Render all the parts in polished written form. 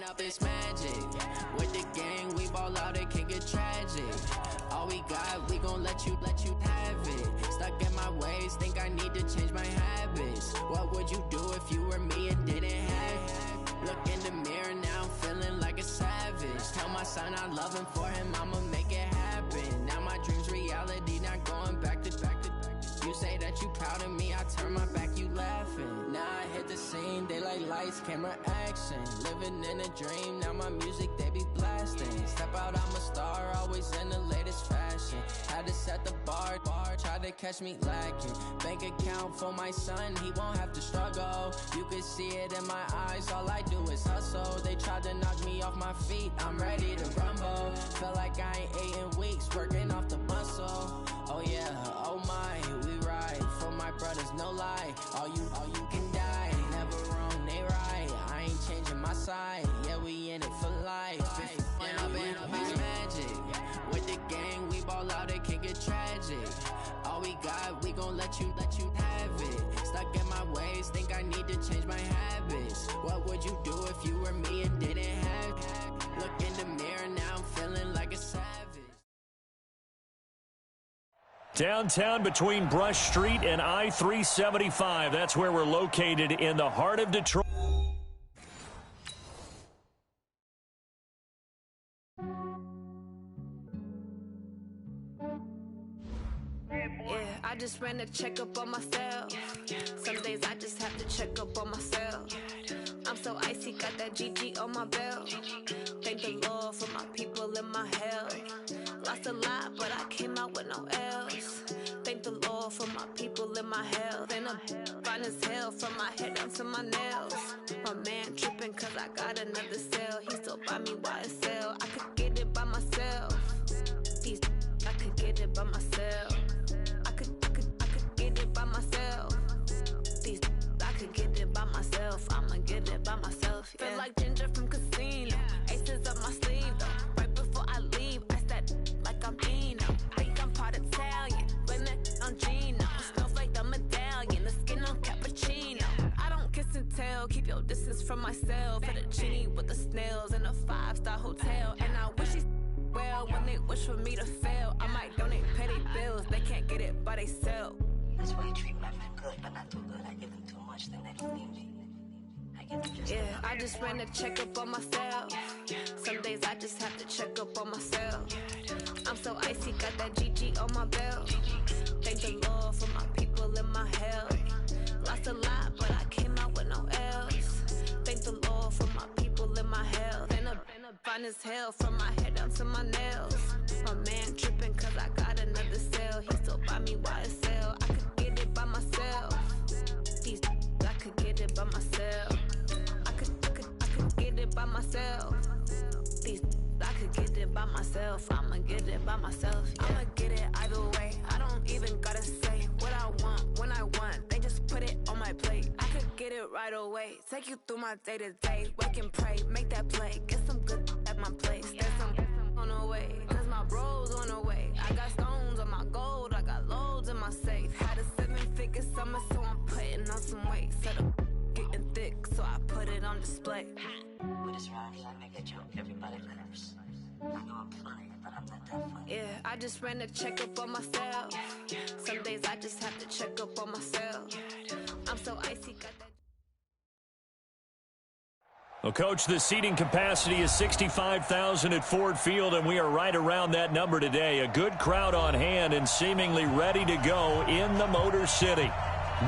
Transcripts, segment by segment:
Up it's magic. With the gang, we ball out, it can get tragic. All we got, we gon' let you have it. Stuck in my ways, think I need to change my habits. What would you do if you were me and didn't have it? Look in the mirror, now I'm feeling like a savage. Tell my son I love him, for him I'ma make it happen. Now my dream's reality, not going back to. You say that you proud of me, I turn my back, you laughing. Now I hit the scene, they like lights, camera, action. Living in a dream, now my music, they be blasting. Step out, I'm a star, always in the latest fashion. Had to set the bar, tried to catch me lacking. Bank account for my son, he won't have to struggle. You can see it in my eyes, all I do is hustle. They tried to knock me off my feet, I'm ready to rumble. Felt like I ain't ate in weeks, working off the muscle. Oh yeah, oh my, we ride for my brothers, no lie. All you can die, never wrong, they right. I ain't changing my side, yeah, we in it for life. And up it's magic. With the gang, we ball out, it can get tragic. All we got, we gon' let you have it. Stuck in my ways, think I need to change my habits. What would you do if you were me and didn't have it? Look in the mirror, now I'm feeling like a savage. Downtown between Brush Street and I-375. That's where we're located in the heart of Detroit. Yeah, I just ran a checkup on myself. Some days I just have to check up on myself. I'm so icy, got that GG on my belt. Thank the Lord for my people in my health. Lost a lot, but I came out with no else. Thank the Lord for my people in my health. And I'm fine as hell from my head down to my nails. My man tripping cause I got another cell. He still buy me YSL. I could get it by myself. I could get it by myself. I could get it by myself. I could get it by myself. I'ma get it by myself. Yeah. Feel like Ginger from Casino. Aces up my sleeve though. Right before I leave, I said like I'm Dino. Think I'm part Italian. Blame that on Gino. Snowflake the medallion. The skin on cappuccino. I don't kiss and tell. Keep your distance from myself. Fettuccine with the snails in a 5-star hotel. And I wish he's well when they wish for me to fail. I might donate petty bills. They can't get it by they sell. That's why you treat my men good, but not too good. I give them too much, then they don't need me. I just ran a checkup on myself. Some days I just have to check up on myself. I'm so icy, got that GG on my belt. Thank the Lord for my people in my health. Lost a lot, but I came out with no else. Thank the Lord for my people in my health. And I'm fine as hell from my head down to my nails. My man tripping cause I got another cell. He still buy me YSL. I could get it by myself. I could get it by myself. I could get it by myself. I could get it by myself. I'ma get it by myself. Yeah. I'ma get it either way. I don't even gotta say what I want when I want. They just put it on my plate. I could get it right away. Take you through my day to day. Wake and pray, make that play. Get some good at my place. There's some on the way, cause my bros on the way. I got stones on my gold. I got loads in my safe. Had a 7-figure summer, so I'm putting on some weight. Set up getting thick, so I put it on display. With this round here, I make a joke, everybody laughs. I know I'm funny, but I'm not that funny. Yeah, I just ran a checkup on myself. Some days I just have to check up on myself. I'm so icy, got that. Well, Coach, the seating capacity is 65,000 at Ford Field, and we are right around that number today. A good crowd on hand and seemingly ready to go in the Motor City.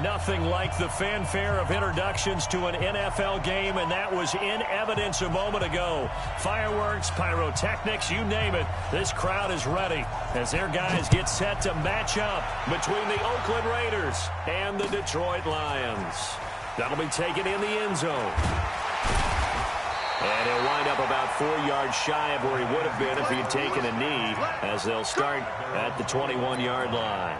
Nothing like the fanfare of introductions to an NFL game, and that was in evidence a moment ago. Fireworks, pyrotechnics, you name it. This crowd is ready as their guys get set to match up between the Oakland Raiders and the Detroit Lions. That'll be taken in the end zone. And he'll wind up about 4 yards shy of where he would have been if he'd taken a knee, as they'll start at the 21-yard line.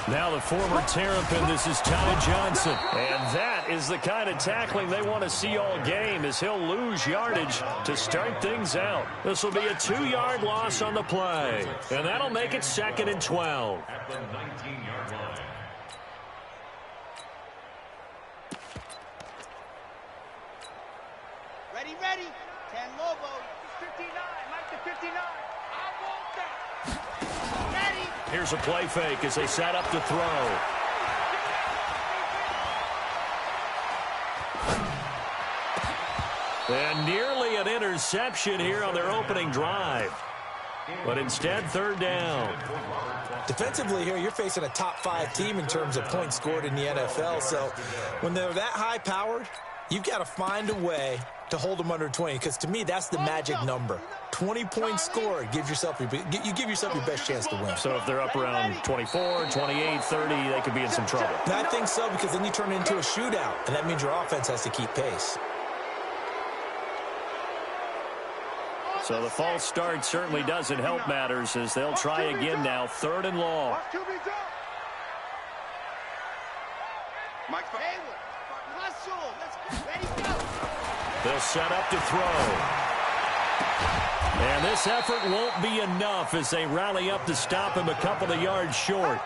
Now the former Terrapin, this is Ty Johnson. And that is the kind of tackling they want to see all game, as he'll lose yardage to start things out. This will be a 2-yard loss on the play. And that'll make it 2nd and 12. At the 19-yard line. Ready, ready. 10 Lobo. 59, Mike to 59. I want that. Ready. Here's a play fake as they set up to throw. And nearly an interception here on their opening drive. But instead, 3rd down. Defensively here, you're facing a top 5 team in terms of points scored in the NFL. So when they're that high-powered, you've got to find a way to hold them under 20, because to me, that's the magic number. 20 points scored gives yourself you give yourself your best chance to win. So if they're up around 24, 28, 30, they could be in some trouble. And I think so, because then you turn it into a shootout, and that means your offense has to keep pace. So the false start certainly doesn't help matters, as they'll try again now, 3rd and long. Mike Haywood. Hustle. Let's go. Ready, go. They'll set up to throw. And this effort won't be enough as they rally up to stop him a couple of yards short.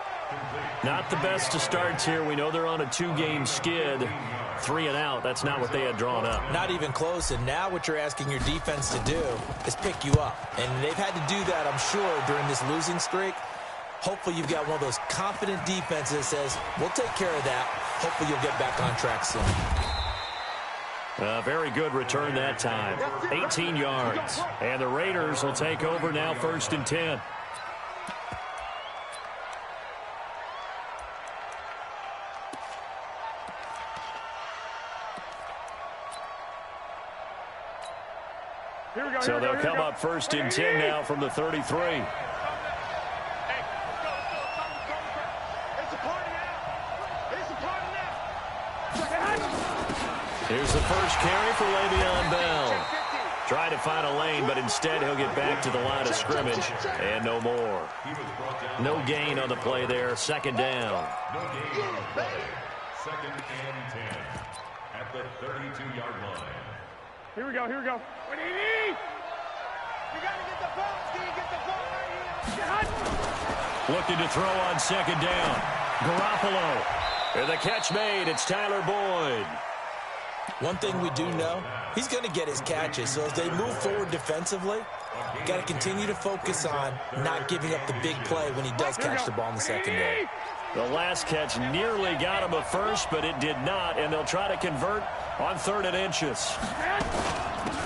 Not the best of starts here. We know they're on a 2-game skid. 3 and out. That's not what they had drawn up. Not even close. And now what you're asking your defense to do is pick you up. And they've had to do that, I'm sure, during this losing streak. Hopefully you've got one of those confident defenses that says, we'll take care of that. Hopefully you'll get back on track soon. Very good return that time. 18 yards. And the Raiders will take over now, 1st and 10. So they'll come up 1st and 10 now from the 33. Here's the first carry for Le'Veon Bell. Trying to find a lane, but instead he'll get back to the line of scrimmage. And no more. No gain on the play there. 2nd down. No gain on the play. 2nd and 10 at the 32-yard line. Here we go, here we go. What do you need? You got to get the ball. Can you get the ball right here? Looking to throw on 2nd down. Garoppolo. And the catch made. It's Tyler Boyd. One thing we do know, he's going to get his catches. So as they move forward defensively, got to continue to focus on not giving up the big play when he does catch the ball in the secondary. The last catch nearly got him a first, but it did not, and they'll try to convert on 3rd and inches.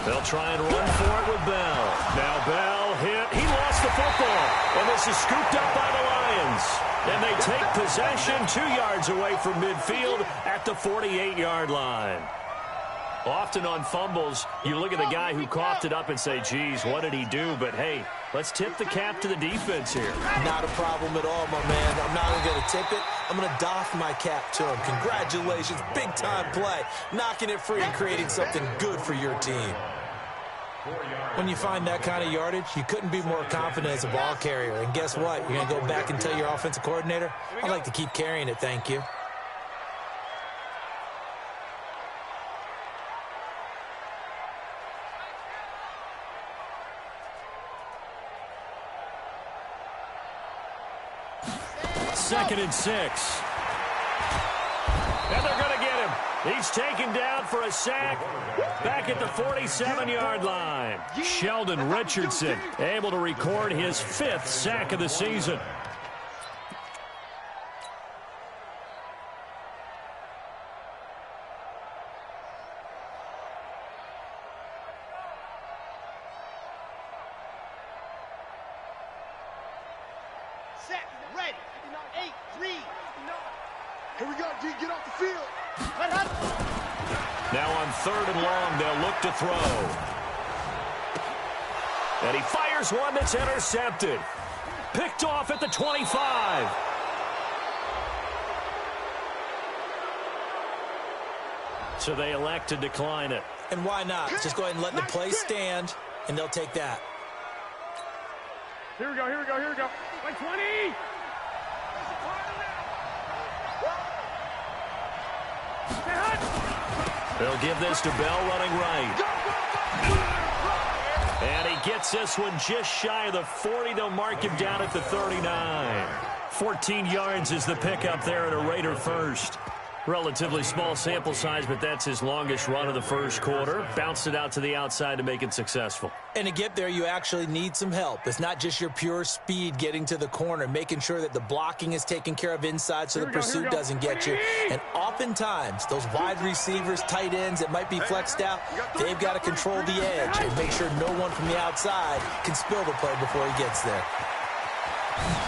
They'll try and run for it with Bell. Now Bell hit. He lost the football, and this is scooped up by the Lions. And they take possession 2 yards away from midfield at the 48-yard line. Often on fumbles, you look at the guy who coughed it up and say, geez, what did he do? But, hey, let's tip the cap to the defense here. Not a problem at all, my man. I'm not even going to tip it. I'm going to doff my cap to him. Congratulations. Big-time play. Knocking it free and creating something good for your team. When you find that kind of yardage, you couldn't be more confident as a ball carrier. And guess what? You're going to go back and tell your offensive coordinator, I'd like to keep carrying it, thank you. Second and 6. And they're going to get him. He's taken down for a sack back at the 47-yard line. Sheldon Richardson able to record his 5th sack of the season. Set, ready. 8-3. Here we go, D. Get off the field. Now on 3rd and long, they'll look to throw. And he fires one that's intercepted. Picked off at the 25. So they elect to decline it. And why not? Just go ahead and let the play stand, and they'll take that. Here we go, here we go, here we go. Like 20. They'll give this to Bell running right. And he gets this one just shy of the 40. They'll mark him down at the 39. 14 yards is the pickup there at a Raider first. Relatively small sample size, but that's his longest run of the first quarter. Bounced it out to the outside to make it successful. And to get there, you actually need some help. It's not just your pure speed getting to the corner, making sure that the blocking is taken care of inside so the pursuit doesn't get you. And oftentimes, those wide receivers, tight ends that might be flexed out, they've got to control the edge and make sure no one from the outside can spill the play before he gets there.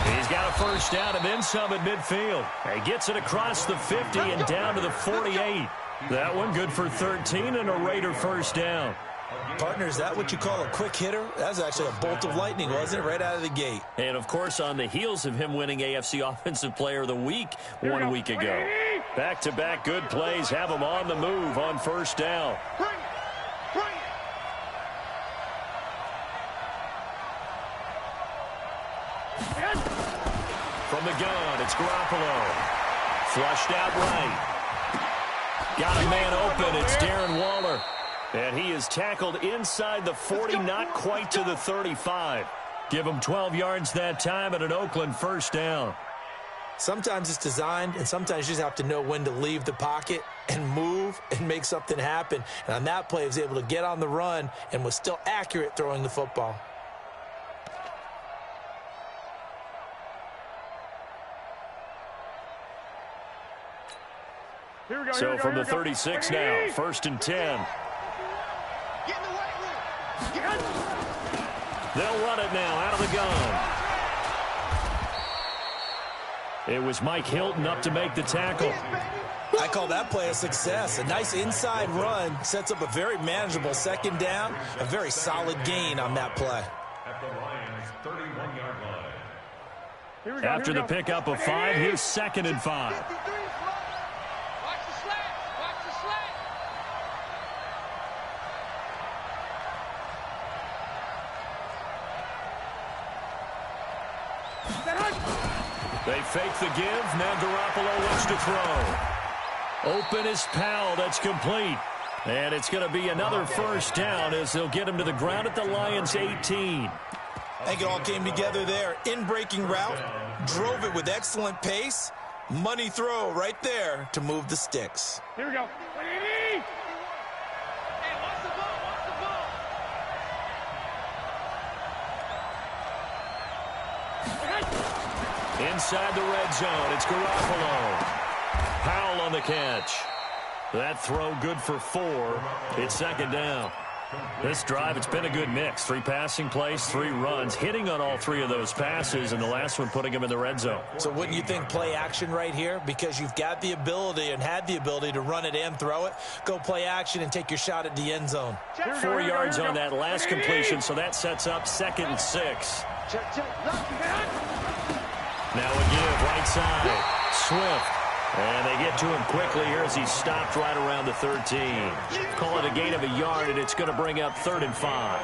He's got a first down and then some at midfield. He gets it across the 50 and down to the 48. That one good for 13 and a Raider first down. Partner, is that what you call a quick hitter? That was actually a bolt of lightning, wasn't it? Right out of the gate. And, of course, on the heels of him winning AFC Offensive Player of the Week 1 week ago. Back-to-back good plays have him on the move on first down. From the gun, it's Garoppolo. Flushed out right. Got a man open. It's Darren Waller. And he is tackled inside the 40, not quite to the 35. Give him 12 yards that time and an Oakland first down. Sometimes it's designed, and sometimes you just have to know when to leave the pocket and move and make something happen. And on that play, he was able to get on the run and was still accurate throwing the football. So from the 36 now, first and 10. They'll run it now out of the gun. It was Mike Hilton up to make the tackle. I call that play a success. A nice inside run sets up a very manageable second down, a very solid gain on that play. At the Lions' 31-yard line. After the pickup of 5, here's second and 5. They fake the give. Now Garoppolo looks to throw. Open is Powell. That's complete. And it's going to be another first down as they'll get him to the ground at the Lions' 18. I think it all came together there. In-breaking route. Drove it with excellent pace. Money throw right there to move the sticks. Here we go. Inside the red zone, it's Garoppolo. Powell on the catch. That throw good for 4. It's second down. This drive, it's been a good mix. 3 passing plays, 3 runs, hitting on all 3 of those passes, and the last one putting him in the red zone. So wouldn't you think play action right here? Because you've got the ability and had the ability to run it and throw it. Go play action and take your shot at the end zone. 4 yards on that last completion, so that sets up second and 6. Now a give, right side. Swift. And they get to him quickly here as he stopped right around the 13. Call it a gain of a yard, and it's going to bring up 3rd and 5.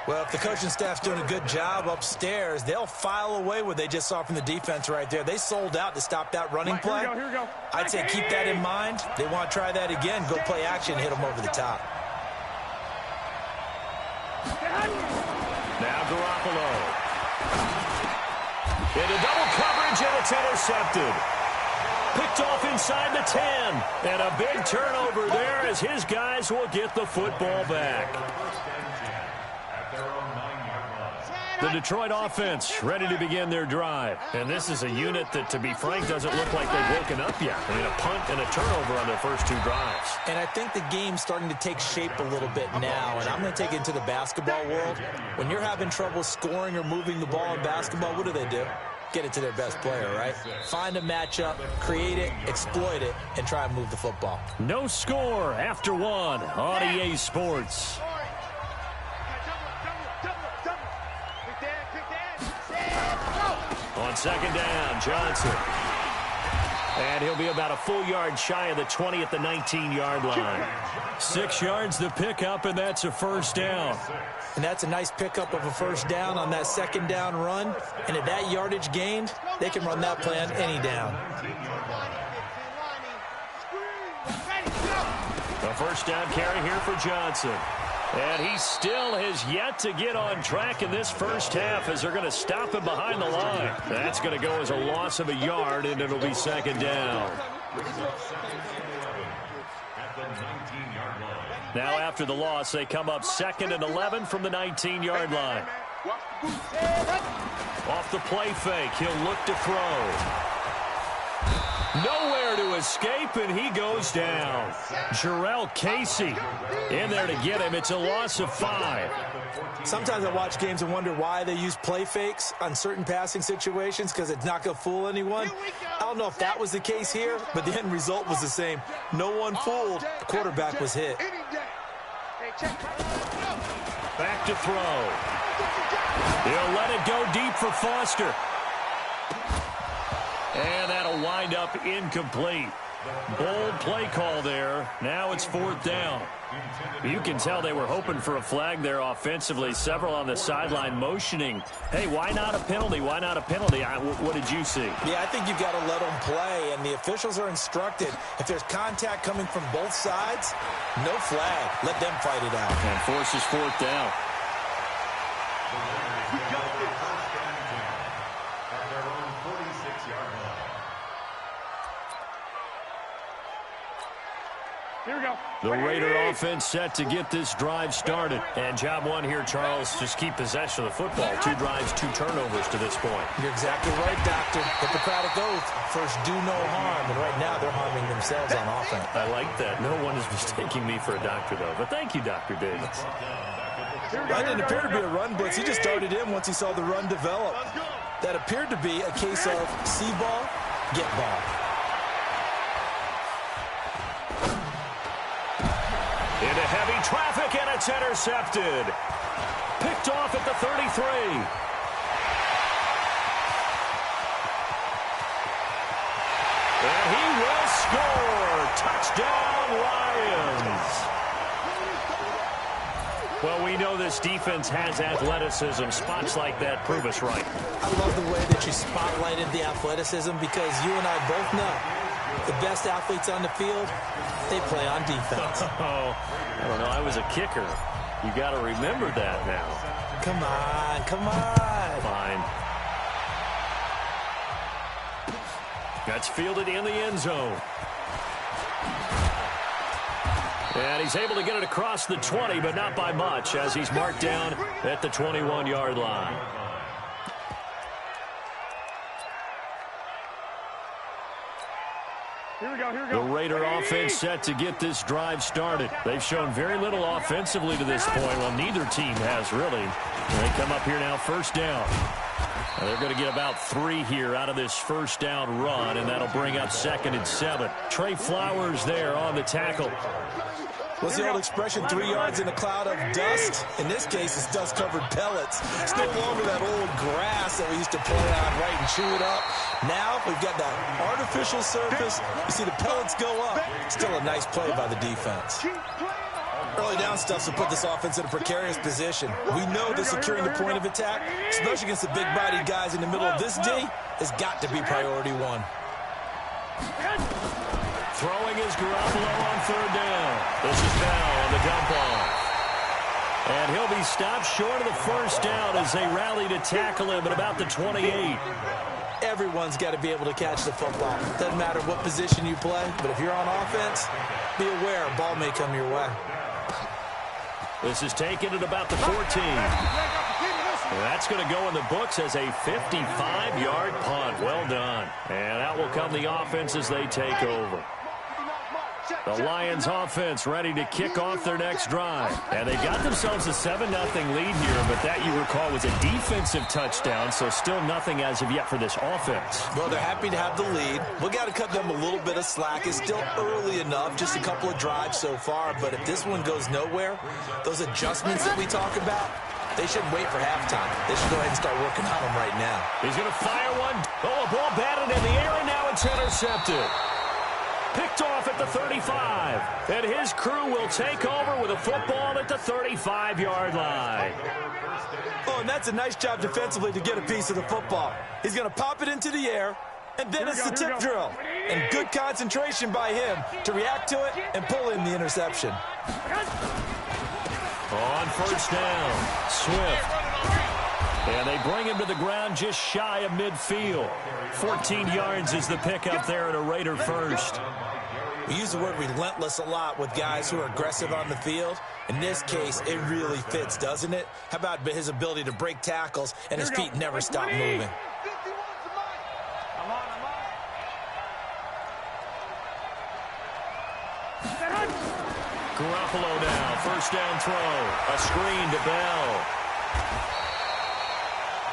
Well, if the coaching staff's doing a good job upstairs, they'll file away what they just saw from the defense right there. They sold out to stop that running play. Here we go. I'd say keep that in mind. They want to try that again. Go play action and hit them over the top. Now Garoppolo. Into double coverage, and it's intercepted. Picked off inside the 10. And a big turnover there as his guys will get the football back. The Detroit offense ready to begin their drive. And this is a unit that, to be frank, doesn't look like they've woken up yet. I mean, a punt and a turnover on their first 2 drives. And I think the game's starting to take shape a little bit now. And I'm going to take it into the basketball world. When you're having trouble scoring or moving the ball in basketball, what do? Get it to their best player, right? Find a matchup, create it, exploit it, and try and move the football. No score after 1 on EA Sports. On second down, Johnson. And he'll be about a full yard shy of the 20 at the 19-yard line. 6 yards the pickup, and that's a first down. And that's a nice pickup of a first down on that second down run. And at that yardage gained, they can run that play on any down. A first down carry here for Johnson. And he still has yet to get on track in this first half as they're going to stop him behind the line. That's going to go as a loss of a yard, and it'll be second down. Now after the loss, they come up 2nd and 11 from the 19-yard line. Off the play fake, he'll look to throw. Nowhere to escape, and he goes down. Jarrell Casey in there to get him. It's a loss of 5. Sometimes I watch games and wonder why they use play fakes on certain passing situations, because it's not going to fool anyone. I don't know if that was the case here, but the end result was the same. No one fooled. The quarterback was hit. Back to throw. He'll let it go deep for Foster. And that'll wind up incomplete. Bold play call there. Now it's 4th down. You can tell they were hoping for a flag there offensively. Several on the sideline motioning, hey, why not a penalty? Why not a penalty? What did you see? Yeah, I think you've got to let them play, and the officials are instructed. If there's contact coming from both sides, no flag. Let them fight it out. And forces 4th down. Here we go. The Raider offense set to get this drive started. And job one here, Charles, just keep possession of the football. 2 drives, 2 turnovers to this point. You're exactly right, Doctor. Hippocratic oath. First, do no harm. And right now, they're harming themselves on offense. I like that. No one is mistaking me for a doctor, though. But thank you, Dr. Davis. That didn't appear to be a run blitz. He just started in once he saw the run develop. That appeared to be a case of see ball, get ball. Into heavy traffic, and it's intercepted. Picked off at the 33. And he will score. Touchdown, Lions. Well, we know this defense has athleticism. Spots like that prove us right. I love the way that you spotlighted the athleticism, because you and I both know the best athletes on the field, they play on defense. Oh, I don't know. I was a kicker. You got to remember that now. Come on, come on. Fine. That's fielded in the end zone. And he's able to get it across the 20, but not by much, as he's marked down at the 21-yard line. Here we go, here we The go. Raider offense set to get this drive started. They've shown very little offensively to this point. Well, neither team has, really. And they come up here now, first down. And they're going to get about 3 here out of this first down run, and that'll bring up 2nd and 7. Trey Flowers there on the tackle. What's the old expression, 3 yards in a cloud of dust? In this case, it's dust-covered pellets. It's no longer that old grass that we used to play on, right, and chew it up. Now we've got that artificial surface. You see the pellets go up. Still a nice play by the defense. Early down stuff will put this offense in a precarious position. We know that securing the point of attack, especially against the big-bodied guys in the middle of this D, has got to be priority 1. Throwing is Garoppolo on 3rd down. This is Bell on the dump off. And he'll be stopped short of the first down as they rally to tackle him at about the 28. Everyone's got to be able to catch the football. Doesn't matter what position you play, but if you're on offense, be aware a ball may come your way. This is taken at about the 14. That's going to go in the books as a 55-yard punt. Well done. And out will come the offense as they take over. The Lions offense ready to kick off their next drive. And they got themselves a 7-0 lead here, but that, you recall, was a defensive touchdown, so still nothing as of yet for this offense. Well, they're happy to have the lead. We've got to cut them a little bit of slack. It's still early enough, just a couple of drives so far, but if this one goes nowhere, those adjustments that we talk about, they shouldn't wait for halftime. They should go ahead and start working on them right now. He's going to fire one. Oh, a ball batted in the air, and now it's intercepted. Picked off at the 35. And his crew will take over with a football at the 35-yard line. Oh, and that's a nice job defensively to get a piece of the football. He's going to pop it into the air, And then it's the tip drill. And good concentration by him to react to it and pull in the interception. On first down, Swift. And they bring him to the ground just shy of midfield. 14 yards is the pickup there at a Raider first. We use the word relentless a lot with guys who are aggressive on the field. In this case, it really fits, doesn't it? How about his ability to break tackles and his feet never stop moving? Garoppolo now, first down throw. A screen to Bell.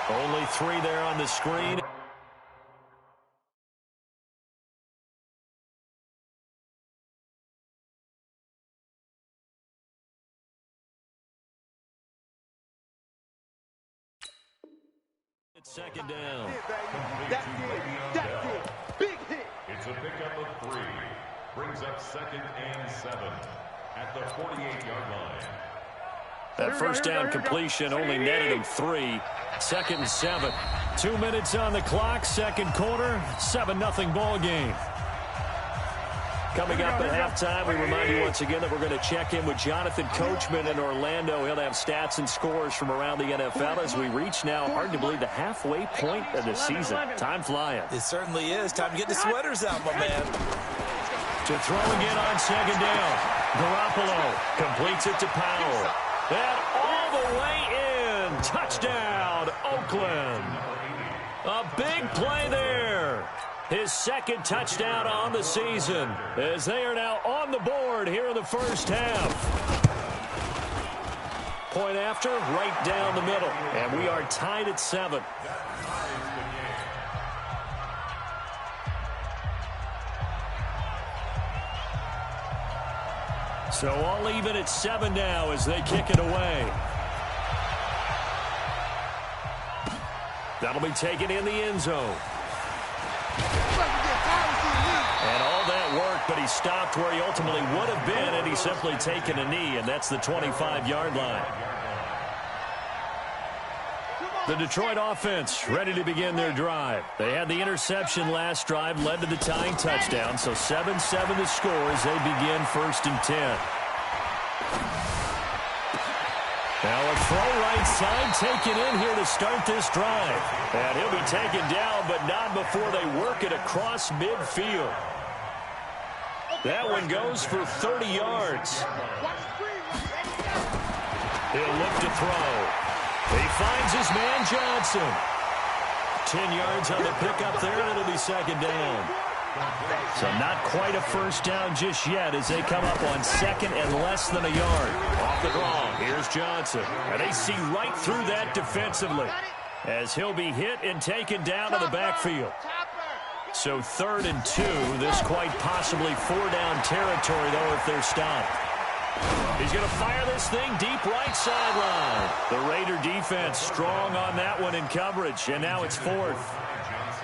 Only 3 there on the screen. Second down. That's it. Big hit. It's a pickup of 3. Brings up 2nd and 7 at the 48-yard line. That first down completion only netted him 3. 2nd and 7. 2 minutes on the clock, second quarter, 7-0 ball game. Coming up at halftime, we remind you once again that we're going to check in with Jonathan Coachman in Orlando. He'll have stats and scores from around the NFL as we reach now, hard to believe, the halfway point of the season. Time flying. It certainly is. Time to get the sweaters out, my man. To throw again on second down. Garoppolo completes it to Powell. And all the way in. Touchdown, Oakland. A big play there. His second touchdown on the season as they are now on the board here in the first half. Point after, right down the middle. And we are tied at 7. So all even at 7 now as they kick it away. That'll be taken in the end zone. And all that work, but he stopped where he ultimately would have been, and he's simply taken a knee, and that's the 25-yard line. The Detroit offense ready to begin their drive. They had the interception last drive, led to the tying touchdown, so 7-7 the score as they begin 1st and 10. Now a throw right side taken in here to start this drive. And he'll be taken down, but not before they work it across midfield. That one goes for 30 yards. He'll look to throw. He finds his man Johnson. 10 yards on the pickup there, and it'll be second down. So not quite a first down just yet as they come up on second and less than a yard. Off the draw, here's Johnson. And they see right through that defensively as he'll be hit and taken down to the backfield. So 3rd and 2, this quite possibly 4-down territory, though, if they're stopped. He's going to fire this thing deep right sideline. The Raider defense strong on that one in coverage, and now it's 4th.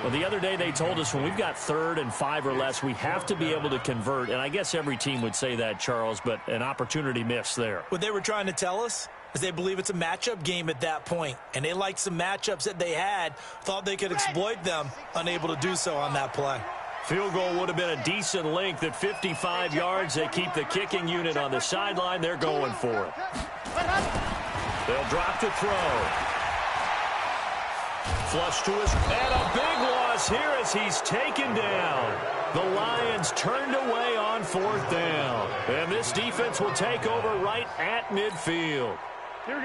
Well, the other day they told us when we've got 3rd and 5 or less, we have to be able to convert. And I guess every team would say that, Charles, but an opportunity missed there. What they were trying to tell us is they believe it's a matchup game at that point. And they liked some matchups that they had, thought they could exploit them, unable to do so on that play. Field goal would have been a decent length at 55 yards. They keep the kicking unit on the sideline. They're going for it. They'll drop to throw. Flush to his, and a big loss here as he's taken down. The Lions turned away on 4th down. And this defense will take over right at midfield.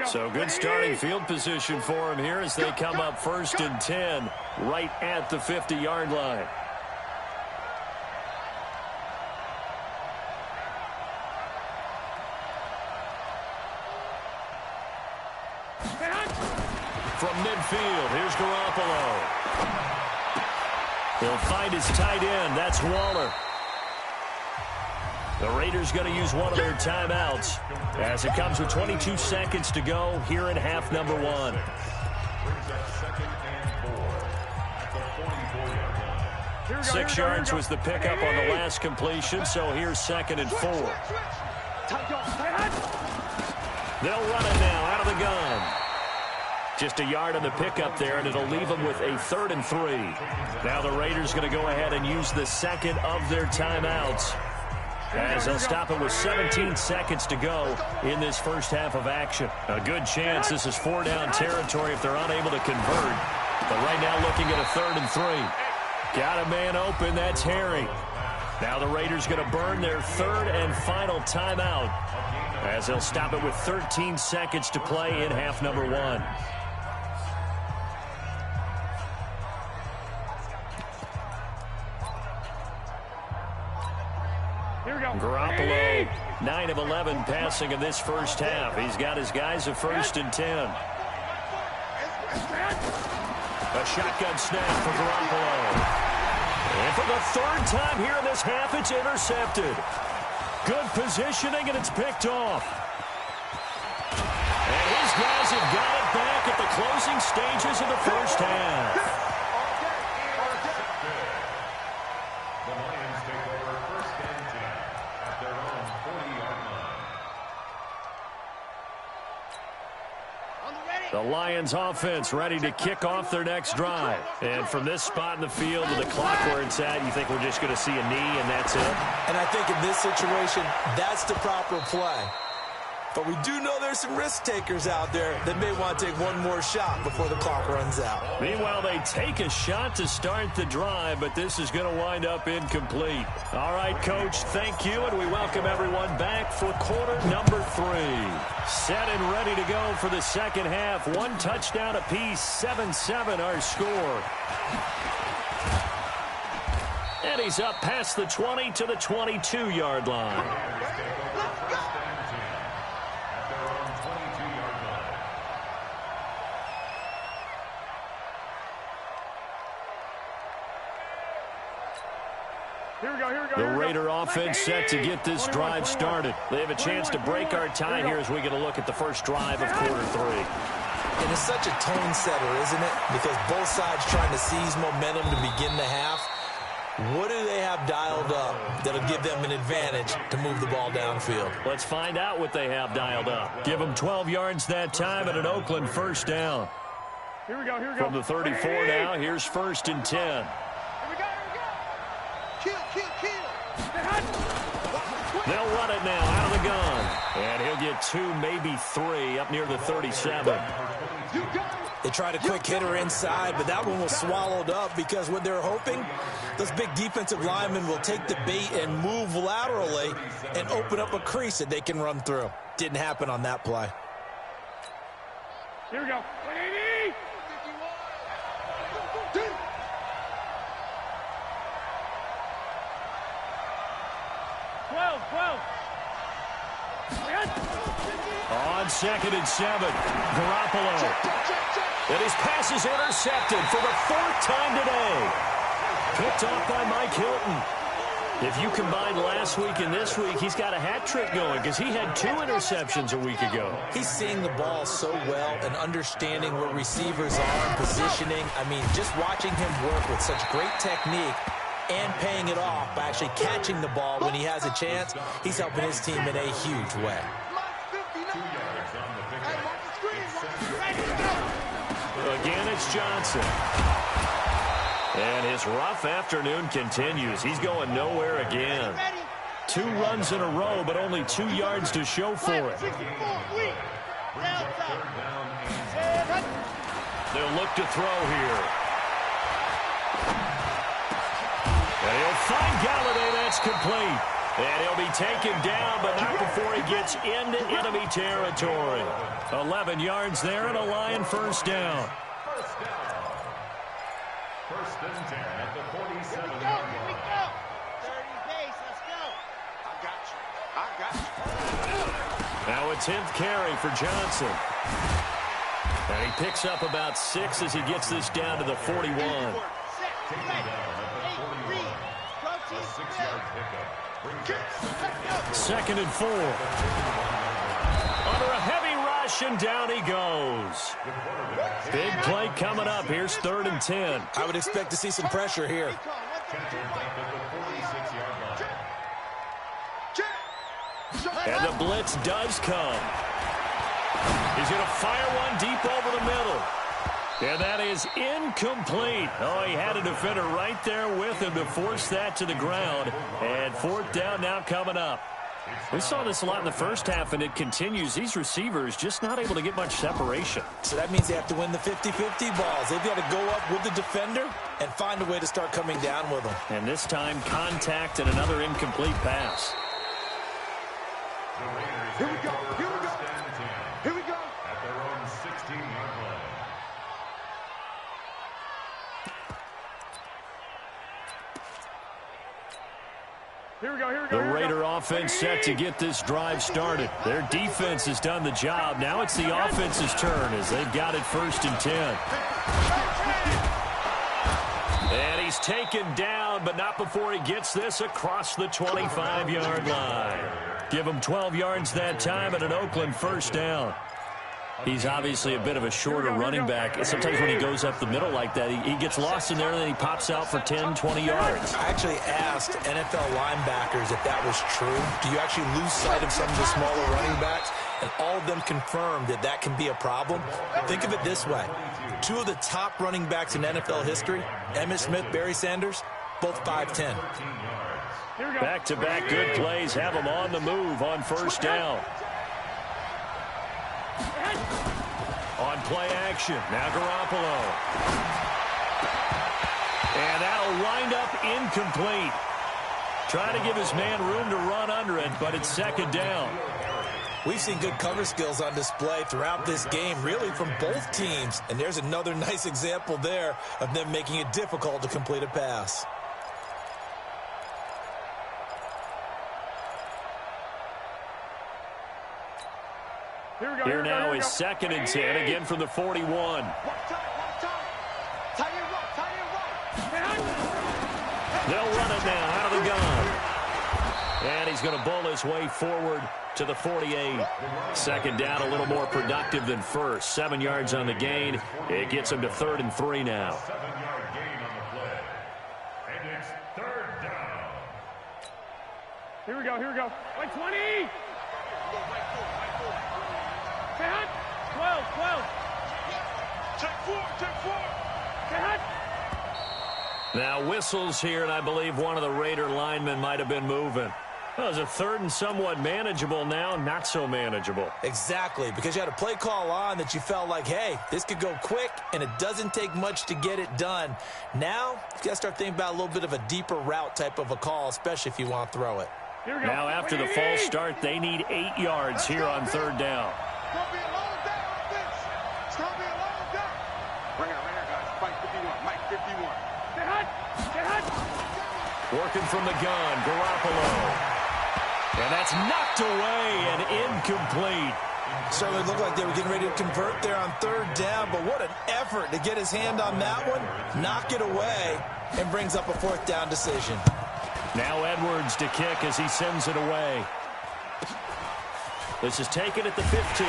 So good starting field position for him here as they come up 1st and 10 right at the 50-yard line. From midfield, here's Garoppolo. He'll find his tight end. That's Waller. The Raiders going to use one of their timeouts as it comes with 22 seconds to go here in half number 1. 6 yards was the pickup on the last completion, so here's 2nd and 4. They'll run it now out of the gun. Just a yard on the pickup there, and it'll leave them with a 3rd and 3. Now the Raiders going to go ahead and use the second of their timeouts, as they'll stop it with 17 seconds to go in this first half of action. A good chance this is 4-down territory if they're unable to convert. But right now looking at a 3rd and 3. Got a man open, that's Harry. Now the Raiders going to burn their 3rd and final timeout, as they'll stop it with 13 seconds to play in half number 1. Garoppolo, 9 of 11 passing in this first half. He's got his guys a 1st and 10. A shotgun snap for Garoppolo. And for the 3rd time here in this half, it's intercepted. Good positioning, and it's picked off. And his guys have got it back at the closing stages of the first half. The Lions offense ready to kick off their next drive. And from this spot in the field with the clock where it's at, you think we're just going to see a knee and that's it? And I think in this situation, that's the proper play. But we do know there's some risk takers out there that may want to take one more shot before the clock runs out. Meanwhile, they take a shot to start the drive, but this is going to wind up incomplete. All right, Coach, thank you, and we welcome everyone back for quarter number 3. Set and ready to go for the second half. 1 touchdown apiece, 7-7 our score. And he's up past the 20 to the 22-yard line. The Raider offense set to get this drive started. They have a chance to break our tie here as we get a look at the first drive of quarter 3. And it's such a tone setter, isn't it? Because both sides trying to seize momentum to begin the half. What do they have dialed up that'll give them an advantage to move the ball downfield? Let's find out what they have dialed up. Give them 12 yards that time and an Oakland 1st down. Here we go. From the 34 now, here's 1st and 10. They'll run it now out of the gun. And he'll get 2, maybe 3 up near the 37. They tried a quick hitter inside, but that one was swallowed up because what they're hoping, those big defensive linemen will take the bait and move laterally and open up a crease that they can run through. Didn't happen on that play. Here we go. 180. 12. On 2nd and 7, Garoppolo. And his pass is intercepted for the 4th time today. Picked off by Mike Hilton. If you combine last week and this week, he's got a hat trick going because he had 2 interceptions a week ago. He's seeing the ball so well and understanding where receivers are and positioning. I mean, just watching him work with such great technique and paying it off by actually catching the ball when he has a chance, he's helping his team in a huge way. Again, it's Johnson. And his rough afternoon continues. He's going nowhere again. 2 runs in a row, but only 2 yards to show for it. They'll look to throw here. And he'll find Galladay. That's complete. And he'll be taken down, but not before he gets into enemy territory. 11 yards there and a Lion 1st down. 1st and 10 at the 47-yard line. 30 pace, let's go. I got you. Now a 10th carry for Johnson. And he picks up about 6 as he gets this down to the 41. Taken down at the 41. A 6-yard pickup. Brings up 2nd and 4. Under a heavy rush, and down he goes. Big play coming up. Here's 3rd and 10. I would expect to see some pressure here. And the blitz does come. He's going to fire one deep over the middle. And that is incomplete. Oh, he had a defender right there with him to force that to the ground. And fourth down now coming up. We saw this a lot in the first half, and it continues. These receivers just not able to get much separation. So that means they have to win the 50-50 balls. They've got to go up with the defender and find a way to start coming down with them. And this time, contact and another incomplete pass. Here we go. Here we go. Here we go. At their own 16-yard line. Here we go. Here we go. The Raider offense set to get this drive started. Their defense has done the job. Now it's the offense's turn as they've got it 1st and 10. And he's taken down, but not before he gets this across the 25-yard line. Give him 12 yards that time and an Oakland first down. He's obviously a bit of a shorter running back. Sometimes when he goes up the middle like that, he gets lost in there and then he pops out for 10, 20 yards. I actually asked NFL linebackers if that was true. Do you actually lose sight of some of the smaller running backs? And all of them confirmed that that can be a problem. Think of it this way. 2 of the top running backs in NFL history, Emmitt Smith, Barry Sanders, both 5'10". Back-to-back good plays have him on the move on first down. On play action, now Garoppolo. And that'll wind up incomplete. Trying to give his man room to run under it, but it's 2nd down. We've seen good cover skills on display throughout this game, really from both teams. And there's another nice example there of them making it difficult to complete a pass. Here now is 2nd and 10, again from the 41. They'll run it now out of the gun. And he's going to bowl his way forward to the 48. 2nd down, a little more productive than first. 7 yards on the gain. It gets him to 3rd and 3 now. 7-yard gain on the play. And it's 3rd down. Here we go. Here we go. Like 20. 12. Check 4. Now whistles here, and I believe one of the Raider linemen might have been moving. Well, it's a 3rd and somewhat manageable now, not so manageable. Exactly, because you had a play call on that you felt like, hey, this could go quick, and it doesn't take much to get it done. Now, you got to start thinking about a little bit of a deeper route type of a call, especially if you want to throw it. Now, after the false start, they need 8 yards here on 3rd down. It's going to be a long day on this. It's going to be a long day. Right here, guys. Mike 51. Mike 51. Get hot. Working from the gun, Garoppolo. And that's knocked away and incomplete. Certainly looked like they were getting ready to convert there on 3rd down, but what an effort to get his hand on that one, knock it away, and brings up a 4th down decision. Now Edwards to kick as he sends it away. This is taken at the 15.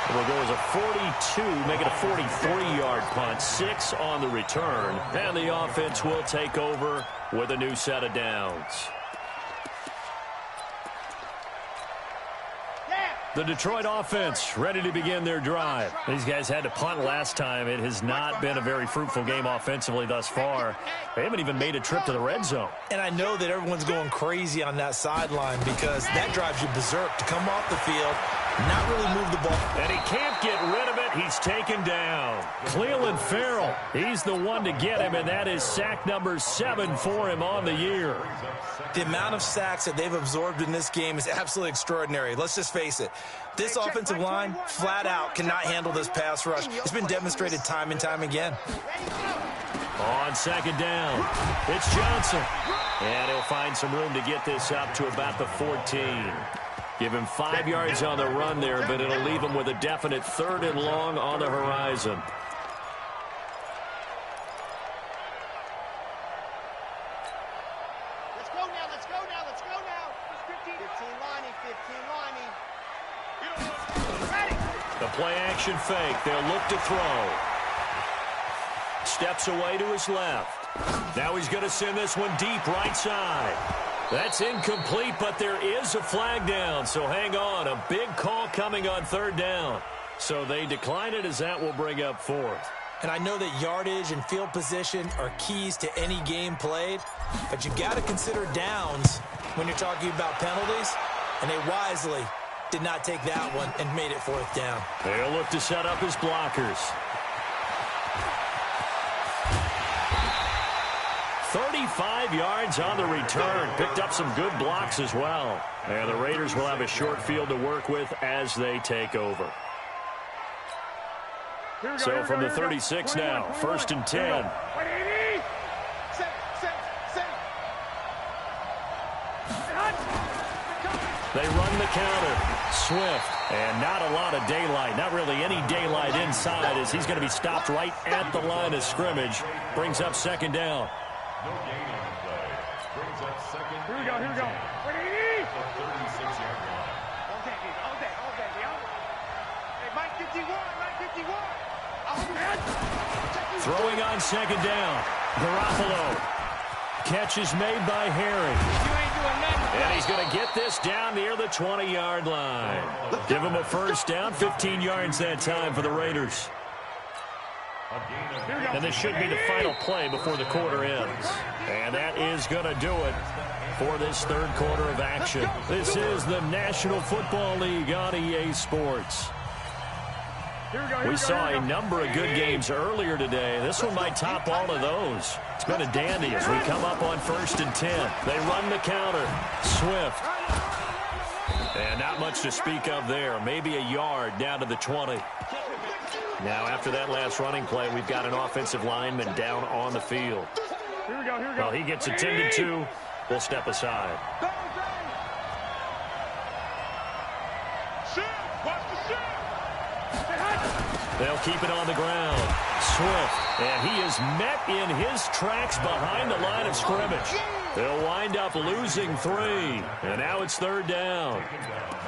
It will go as a 42, make it a 43-yard punt. 6 on the return. And the offense will take over with a new set of downs. The Detroit offense ready to begin their drive. These guys had to punt last time. It has not been a very fruitful game offensively thus far. They haven't even made a trip to the red zone. And I know that everyone's going crazy on that sideline because that drives you berserk to come off the field, not really move the ball. And he can't get rid of it. He's taken down. Clelin Ferrell, he's the one to get him, and that is sack number 7 for him on the year. The amount of sacks that they've absorbed in this game is absolutely extraordinary. Let's just face it. This offensive line, flat out, cannot handle this pass rush. It's been demonstrated time and time again. On 2nd down, it's Johnson. And he'll find some room to get this up to about the 14. Give him 5 yards on the run there, but it'll leave him with a definite 3rd and long on the horizon. Let's go now. 15 Lonnie. Ready. The play action fake. They'll look to throw. Steps away to his left. Now he's going to send this one deep right side. That's incomplete, but there is a flag down, so hang on. A big call coming on third down. So they decline it as that will bring up fourth. And I know that yardage and field position are keys to any game played, but you got to consider downs when you're talking about penalties, and they wisely did not take that one and made it fourth down. They'll look to set up his blockers. 35 yards on the return. Picked up some good blocks as well. And the Raiders will have a short field to work with as they take over. So from the 36 now, 1st and 10. They run the counter. Swift. And not a lot of daylight. Not really any daylight inside as he's going to be stopped right at the line of scrimmage. Brings up second down. No gain on the play. Brings up second. Here we go. The 36-yard line. All day. Hey, Mike 51. Throwing on second down. Garoppolo. Catch is made by Harry. And he's going to get this down near the 20-yard line. Give him a first down. 15 yards that time for the Raiders. And this should be the final play before the quarter ends. And that is going to do it for this third quarter of action. This is the National Football League on EA Sports. We saw a number of good games earlier today. This one might top all of those. It's been a dandy as we come up on 1st and 10. They run the counter. Swift. And not much to speak of there. Maybe a yard down to the 20. Now, after that last running play, we've got an offensive lineman down on the field. Here we go. Well, he gets attended to. We'll step aside. They'll keep it on the ground. Swift. And he is met in his tracks behind the line of scrimmage. They'll wind up losing 3. And now it's third down.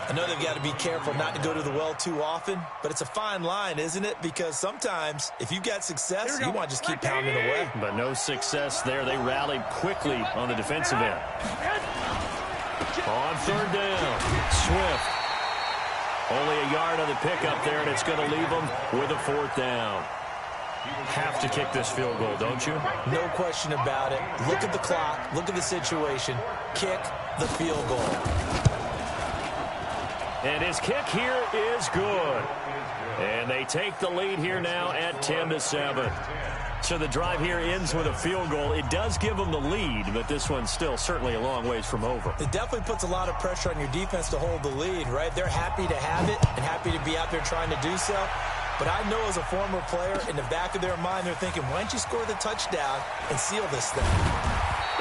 I know they've got to be careful not to go to the well too often, but it's a fine line, isn't it? Because sometimes if you've got success, you want to just keep pounding away. But no success there. They rallied quickly on the defensive end. On third down, Swift. Only a yard on the pickup there, and it's going to leave them with a fourth down. Have to kick this field goal, don't you? No question about it. Look at the clock. Look at the situation. Kick the field goal. And his kick here is good. And they take the lead here now at 10-7. So the drive here ends with a field goal. It does give them the lead, but this one's still certainly a long ways from over. It definitely puts a lot of pressure on your defense to hold the lead, right? They're happy to have it and happy to be out there trying to do so. But I know as a former player, in the back of their mind, they're thinking, why don't you score the touchdown and seal this thing?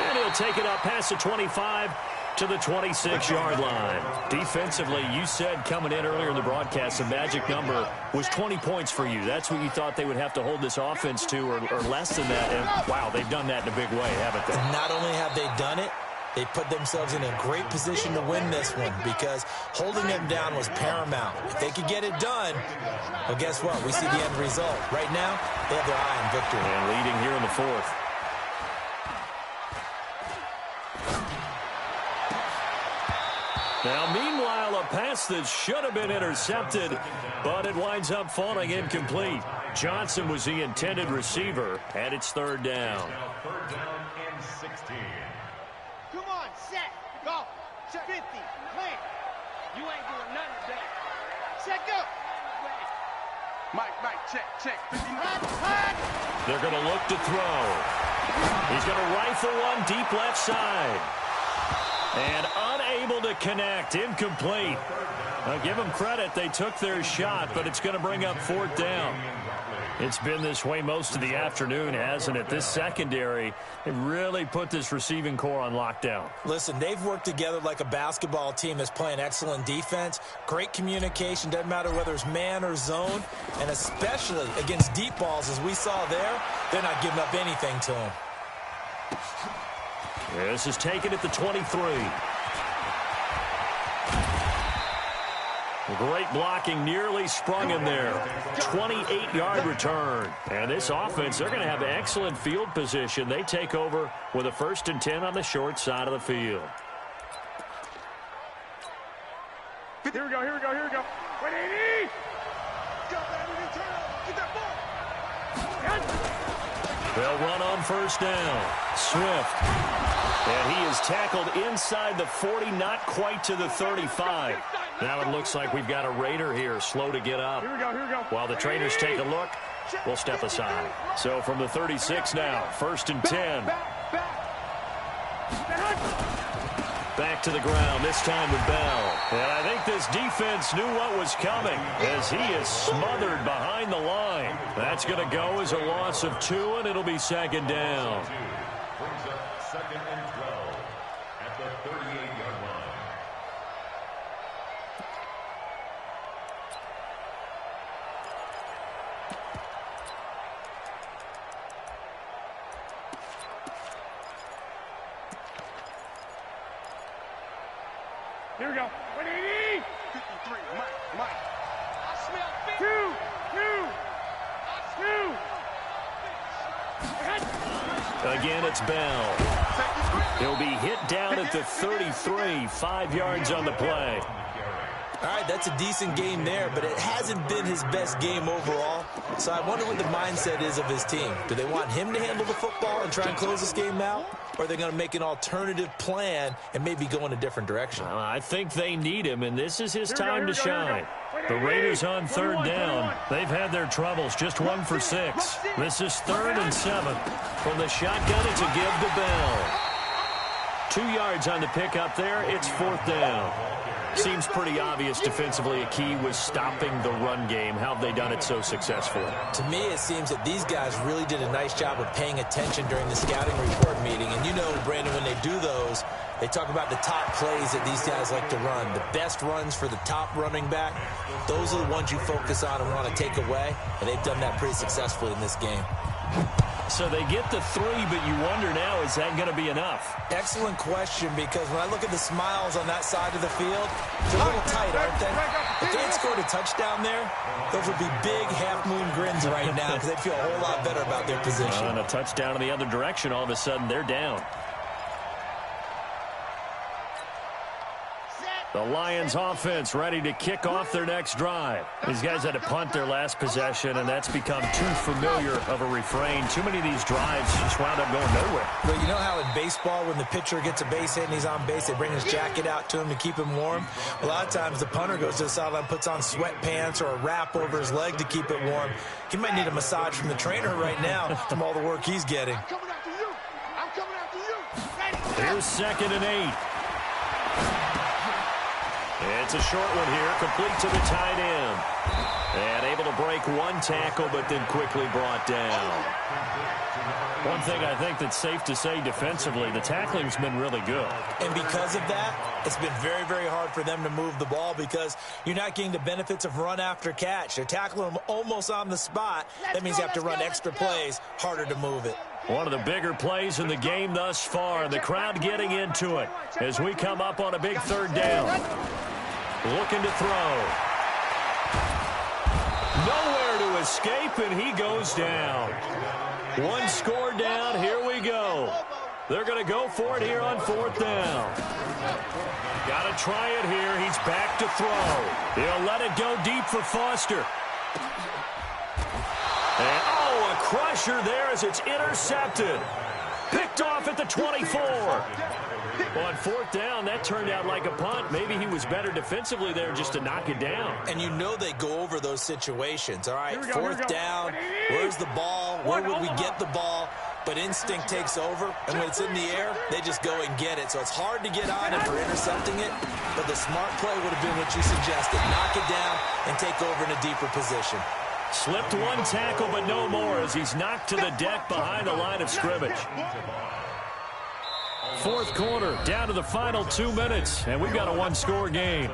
And he'll take it up past the 25 to the 26-yard line. Defensively, you said coming in earlier in the broadcast, the magic number was 20 points for you. That's what you thought they would have to hold this offense to, or less than that. And, wow, they've done that in a big way, haven't they? And not only have they done it, they put themselves in a great position to win this one because holding them down was paramount. If they could get it done, well, guess what? We see the end result. Right now, they have their eye on victory. And leading here in the fourth. Now, meanwhile, a pass that should have been intercepted, but it winds up falling incomplete. Johnson was the intended receiver, and it's third down. Third down and 16. Come on, set, go, 50, clear. You ain't doing nothing today. Set, go. Mike, check. They're going to look to throw. He's going to rifle one deep left side. And unable to connect, incomplete. Now, give them credit, they took their shot, but it's going to bring up fourth down. It's been this way most of the afternoon, hasn't it? This secondary, they really put this receiving core on lockdown. Listen, they've worked together like a basketball team that's playing excellent defense. Great communication, doesn't matter whether it's man or zone. And especially against deep balls, as we saw there, they're not giving up anything to them. This is taken at the 23. Great blocking, nearly sprung him there. 28-yard return. And this offense, they're going to have excellent field position. They take over with a 1st and 10 on the short side of the field. Here we go, here we go, here we go. 180! Go, baby, turn up. Get that ball. They'll run on first down. Swift. And he is tackled inside the 40, not quite to the 35. Now it looks like we've got a Raider here, slow to get up. Here we go, here we go. While the trainers take a look, we'll step aside. So from the 36 now, 1st and 10. Back to the ground, this time with Bell. And I think this defense knew what was coming as he is smothered behind the line. That's going to go as a loss of 2, and it'll be 2nd down. Brings up 2nd and 12 at the 38-yard line. Here we go. 180! 53, Mike. I smell 2. Again, it's Bell. He'll be hit down at the 33, 5 yards on the play. All right, that's a decent game there, but it hasn't been his best game overall. So I wonder what the mindset is of his team. Do they want him to handle the football and try and close this game out? Or are they going to make an alternative plan and maybe go in a different direction? I think they need him, and this is his time to shine. The Raiders on 3rd down. They've had their troubles, just 1 for 6. This is 3rd and 7. From the shotgun, it's a give to Bell. 2 yards on the pickup there. It's 4th down. Seems pretty obvious defensively a key was stopping the run game. How have they done it so successfully? To me, it seems that these guys really did a nice job of paying attention during the scouting report meeting. And you know, Brandon, when they do those, they talk about the top plays that these guys like to run. The best runs for the top running back, those are the ones you focus on and want to take away. And they've done that pretty successfully in this game. So they get the 3, but you wonder now, is that going to be enough? Excellent question, because when I look at the smiles on that side of the field, they're a little tight, aren't they? If they had scored a touchdown there, those would be big half-moon grins right now because they'd feel a whole lot better about their position. And a touchdown in the other direction, all of a sudden they're down. The Lions offense ready to kick off their next drive. These guys had to punt their last possession, and that's become too familiar of a refrain. Too many of these drives just wound up going nowhere. Well, you know how in baseball, when the pitcher gets a base hit and he's on base, they bring his jacket out to him to keep him warm? A lot of times the punter goes to the sideline, puts on sweatpants or a wrap over his leg to keep it warm. He might need a massage from the trainer right now from all the work he's getting. I'm coming after you. I'm coming after you. Here's 2nd and 8. It's a short one here, complete to the tight end. And able to break 1 tackle, but then quickly brought down. One thing I think that's safe to say defensively, the tackling's been really good. And because of that, it's been very, very hard for them to move the ball because you're not getting the benefits of run after catch. They're tackling them almost on the spot. That means you have to run extra plays, harder to move it. One of the bigger plays in the game thus far, and the crowd getting into it as we come up on a big 3rd down. Looking to throw. Nowhere to escape, and he goes down. 1 score down. Here we go. They're going to go for it here on 4th down. Got to try it here. He's back to throw. He'll let it go deep for Foster. And, oh, a crusher there as it's intercepted. Picked off at the 24. On 4th down, that turned out like a punt. Maybe he was better defensively there just to knock it down. And you know they go over those situations. All right, 4th down, where's the ball? Where would we get the ball? But instinct takes over, and when it's in the air, they just go and get it. So it's hard to get on it for intercepting it, but the smart play would have been what you suggested. Knock it down and take over in a deeper position. Slipped 1 tackle, but no more as he's knocked to the deck behind the line of scrimmage. 4th quarter, down to the final 2 minutes, and we've got a 1-score game.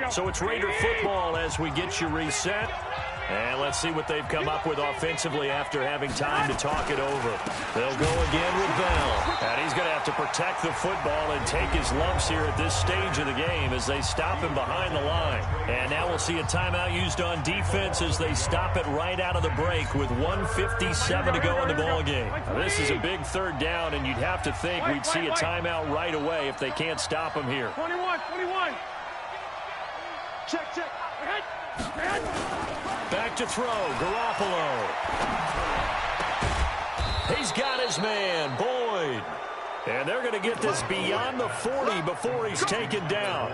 So it's Raider football as we get you reset. And let's see what they've come up with offensively after having time to talk it over. They'll go again with Bell. And he's going to have to protect the football and take his lumps here at this stage of the game as they stop him behind the line. And now we'll see a timeout used on defense as they stop it right out of the break with 1:57 to go in the ball game. Now, this is a big third down, and you'd have to think we'd see a timeout right away if they can't stop him here. 21. Check. Back to throw, Garoppolo. He's got his man, Boyd. And they're going to get this beyond the 40 before he's taken down.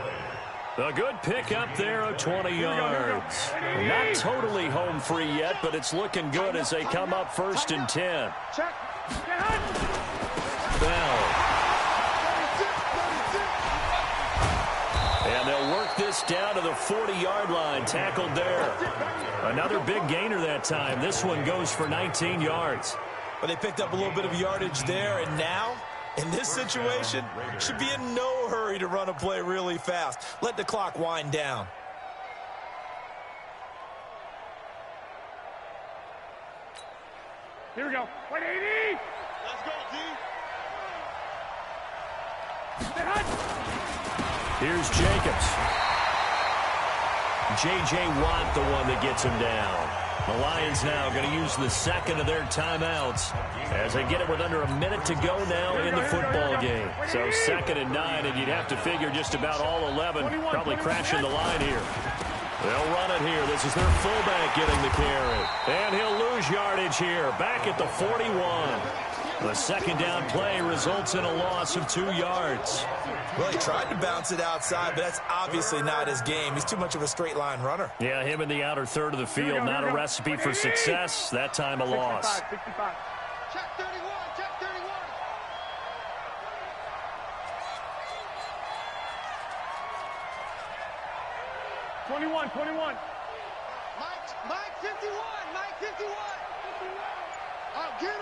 A good pick up there of 20 yards. Not totally home free yet, but it's looking good as they come up 1st and 10. Bell. And they'll work this down to the 40-yard line, tackled there. Another big gainer that time. This one goes for 19 yards. But they picked up a little bit of yardage there, and now, in this situation, should be in no hurry to run a play really fast. Let the clock wind down. Here we go. 180. Let's go, D. Here's Jacobs. J.J. Watt, the one that gets him down. The Lions now going to use the second of their timeouts as they get it with under a minute to go now in the football game. So 2nd and 9, and you'd have to figure just about all 11 probably crashing the line here. They'll run it here. This is their fullback getting the carry. And he'll lose yardage here, back at the 41. The second down play results in a loss of 2 yards. Well, he tried to bounce it outside, but that's obviously not his game. He's too much of a straight line runner. Yeah, him in the outer third of the field, not a recipe for success. That time a loss. 65. Check 31. 21. Mike 51. Oh, get him.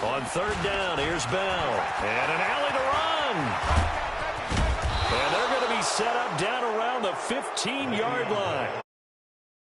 On 3rd down, here's Bell. And an alley to run. And they're going to be set up down around the 15-yard line.